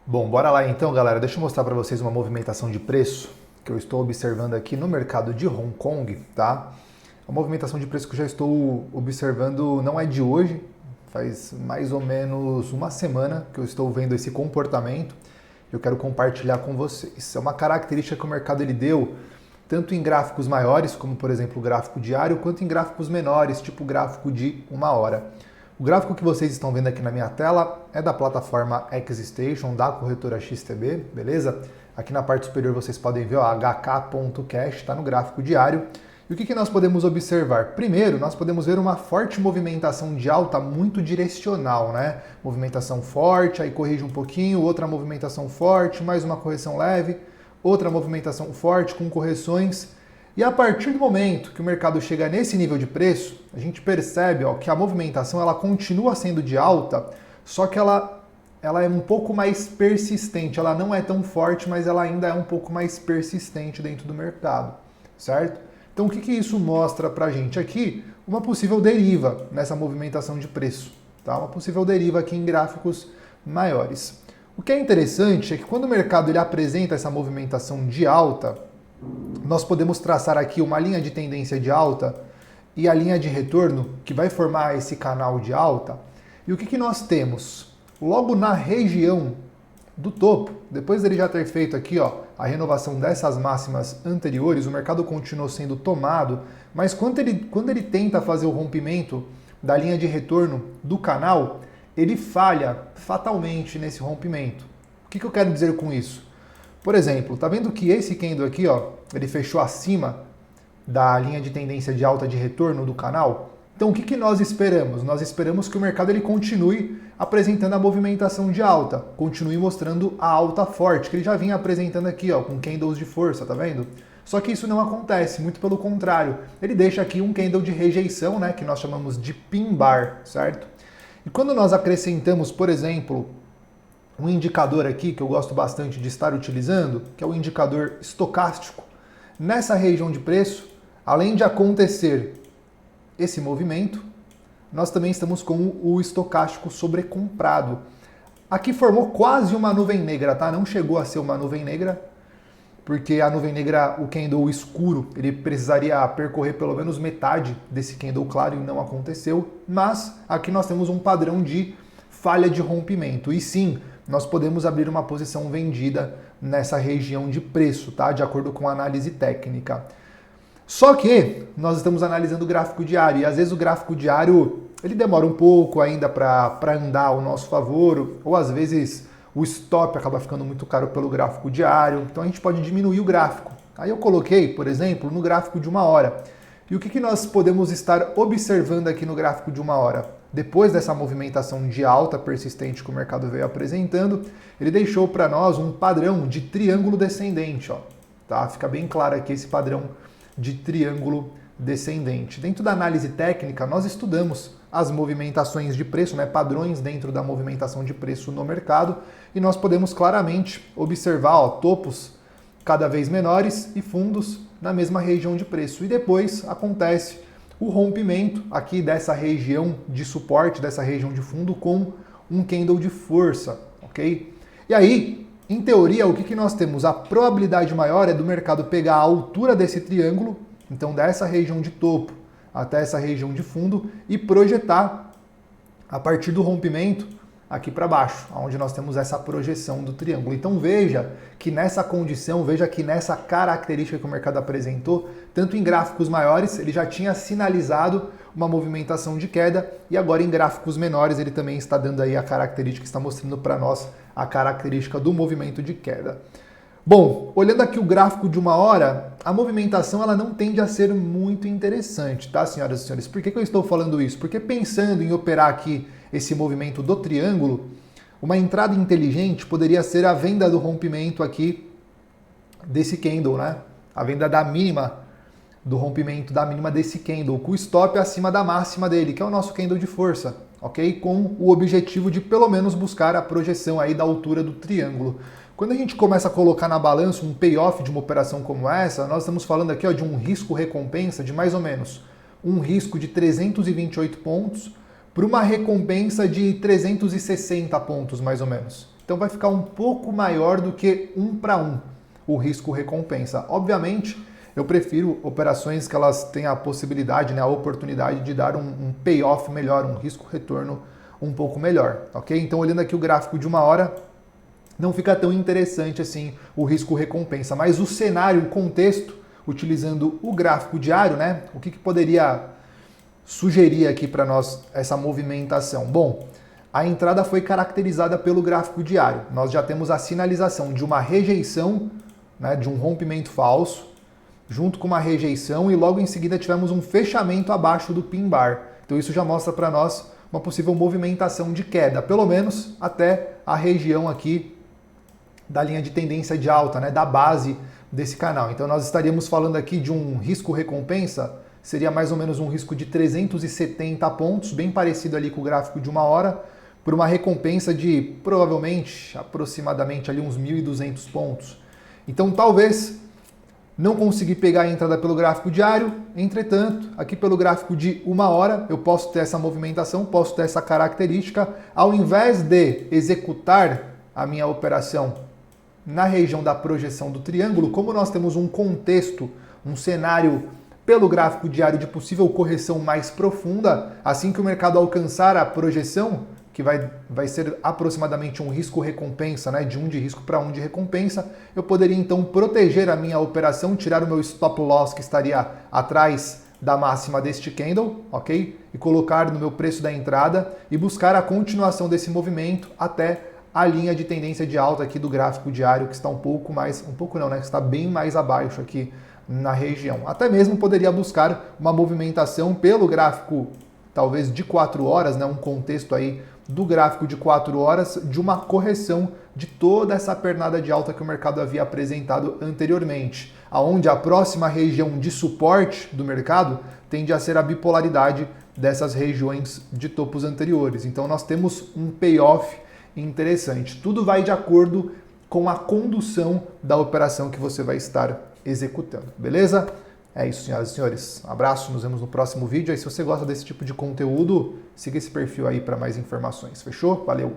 Bom, bora lá então, galera. Deixa eu mostrar para vocês uma movimentação de preço que eu estou observando aqui no mercado de Hong Kong, tá? A movimentação de preço que eu já estou observando não é de hoje, faz mais ou menos uma semana que eu estou vendo esse comportamento. Eu quero compartilhar com vocês. É uma característica que o mercado ele deu tanto em gráficos maiores, como por exemplo o gráfico diário, quanto em gráficos menores, tipo o gráfico de uma hora. O gráfico que vocês estão vendo aqui na minha tela é da plataforma XStation, da corretora XTB, beleza? Aqui na parte superior vocês podem ver, ó, hk.cash, está no gráfico diário. E o que nós podemos observar? Primeiro, nós podemos ver uma forte movimentação de alta muito direcional, né? Movimentação forte, aí corrige um pouquinho, outra movimentação forte, mais uma correção leve, outra movimentação forte com correções. E a partir do momento que o mercado chega nesse nível de preço, a gente percebe que a movimentação ela continua sendo de alta, só que ela é um pouco mais persistente. Ela não é tão forte, mas ela ainda é um pouco mais persistente dentro do mercado, certo? Então o que isso mostra pra gente aqui? Uma possível deriva nessa movimentação de preço, tá? Uma possível deriva aqui em gráficos maiores. O que é interessante é que quando o mercado ele apresenta essa movimentação de alta, nós podemos traçar aqui uma linha de tendência de alta e a linha de retorno que vai formar esse canal de alta. E o que nós temos? Logo na região do topo, depois dele já ter feito aqui a renovação dessas máximas anteriores, o mercado continuou sendo tomado, mas quando ele tenta fazer o rompimento da linha de retorno do canal, ele falha fatalmente nesse rompimento. O que eu quero dizer com isso? Por exemplo, tá vendo que esse candle aqui, ele fechou acima da linha de tendência de alta de retorno do canal? Então o que nós esperamos? Nós esperamos que o mercado ele continue apresentando a movimentação de alta, continue mostrando a alta forte, que ele já vinha apresentando aqui, com candles de força, tá vendo? Só que isso não acontece, muito pelo contrário. Ele deixa aqui um candle de rejeição, né, que nós chamamos de pin bar, certo? E quando nós acrescentamos, por exemplo, um indicador aqui que eu gosto bastante de estar utilizando, que é o indicador estocástico. Nessa região de preço, além de acontecer esse movimento, nós também estamos com o estocástico sobrecomprado. Aqui formou quase uma nuvem negra, tá? Não chegou a ser uma nuvem negra, porque a nuvem negra, o candle escuro, ele precisaria percorrer pelo menos metade desse candle claro e não aconteceu. Mas aqui nós temos um padrão de falha de rompimento. E sim, nós podemos abrir uma posição vendida nessa região de preço, tá? De acordo com a análise técnica. Só que nós estamos analisando o gráfico diário e às vezes o gráfico diário ele demora um pouco ainda para andar ao nosso favor, ou às vezes o stop acaba ficando muito caro pelo gráfico diário, então a gente pode diminuir o gráfico. Aí eu coloquei, por exemplo, no gráfico de uma hora. E o que nós podemos estar observando aqui no gráfico de uma hora? Depois dessa movimentação de alta persistente que o mercado veio apresentando, ele deixou para nós um padrão de triângulo descendente, tá? Fica bem claro aqui esse padrão de triângulo descendente. Dentro da análise técnica, nós estudamos as movimentações de preço, né, padrões dentro da movimentação de preço no mercado, e nós podemos claramente observar topos cada vez menores e fundos na mesma região de preço. E depois acontece o rompimento aqui dessa região de suporte, dessa região de fundo com um candle de força, ok? E aí, em teoria, o que nós temos? A probabilidade maior é do mercado pegar a altura desse triângulo, então dessa região de topo até essa região de fundo, e projetar a partir do rompimento aqui para baixo, onde nós temos essa projeção do triângulo. Então veja que nessa condição, veja que nessa característica que o mercado apresentou, tanto em gráficos maiores, ele já tinha sinalizado uma movimentação de queda, e agora em gráficos menores ele também está dando aí a característica, está mostrando para nós a característica do movimento de queda. Bom, olhando aqui o gráfico de uma hora, a movimentação ela não tende a ser muito interessante, tá, senhoras e senhores? Por que eu estou falando isso? Porque pensando em operar aqui esse movimento do triângulo, uma entrada inteligente poderia ser a venda do rompimento aqui desse candle, né? A venda da mínima, do rompimento da mínima desse candle, com o stop acima da máxima dele, que é o nosso candle de força, ok? Com o objetivo de pelo menos buscar a projeção aí da altura do triângulo. Quando a gente começa a colocar na balança um payoff de uma operação como essa, nós estamos falando aqui de um risco-recompensa de mais ou menos um risco de 328 pontos por uma recompensa de 360 pontos, mais ou menos. Então vai ficar um pouco maior do que 1 para 1 o risco-recompensa. Obviamente, eu prefiro operações que elas têm a possibilidade, né, a oportunidade de dar um payoff melhor, um risco-retorno um pouco melhor, ok? Então, olhando aqui o gráfico de 1 hora, não fica tão interessante assim o risco-recompensa, mas o cenário, o contexto, utilizando o gráfico diário, né, o que poderia sugerir aqui para nós essa movimentação? Bom, a entrada foi caracterizada pelo gráfico diário. Nós já temos a sinalização de uma rejeição, né, de um rompimento falso, junto com uma rejeição, e logo em seguida tivemos um fechamento abaixo do pin bar. Então isso já mostra para nós uma possível movimentação de queda, pelo menos até a região aqui da linha de tendência de alta, né, da base desse canal. Então nós estaríamos falando aqui de um risco-recompensa, seria mais ou menos um risco de 370 pontos, bem parecido ali com o gráfico de 1 hora, por uma recompensa de provavelmente, aproximadamente ali uns 1.200 pontos. Então talvez não consegui pegar a entrada pelo gráfico diário, entretanto, aqui pelo gráfico de 1 hora eu posso ter essa movimentação, posso ter essa característica, ao invés de executar a minha operação na região da projeção do triângulo, como nós temos um contexto, um cenário pelo gráfico diário de possível correção mais profunda, assim que o mercado alcançar a projeção, que vai ser aproximadamente um risco-recompensa, né, de 1 de risco para 1 de recompensa, eu poderia então proteger a minha operação, tirar o meu stop loss que estaria atrás da máxima deste candle, ok? E colocar no meu preço da entrada e buscar a continuação desse movimento até a linha de tendência de alta aqui do gráfico diário, que está que está bem mais abaixo aqui na região. Até mesmo poderia buscar uma movimentação pelo gráfico, talvez de 4 horas, né, um contexto aí do gráfico de 4 horas, de uma correção de toda essa pernada de alta que o mercado havia apresentado anteriormente, aonde a próxima região de suporte do mercado tende a ser a bipolaridade dessas regiões de topos anteriores. Então nós temos um payoff interessante. Tudo vai de acordo com a condução da operação que você vai estar executando, beleza? É isso, senhoras e senhores. Um abraço, nos vemos no próximo vídeo. Aí, se você gosta desse tipo de conteúdo, siga esse perfil aí para mais informações. Fechou? Valeu!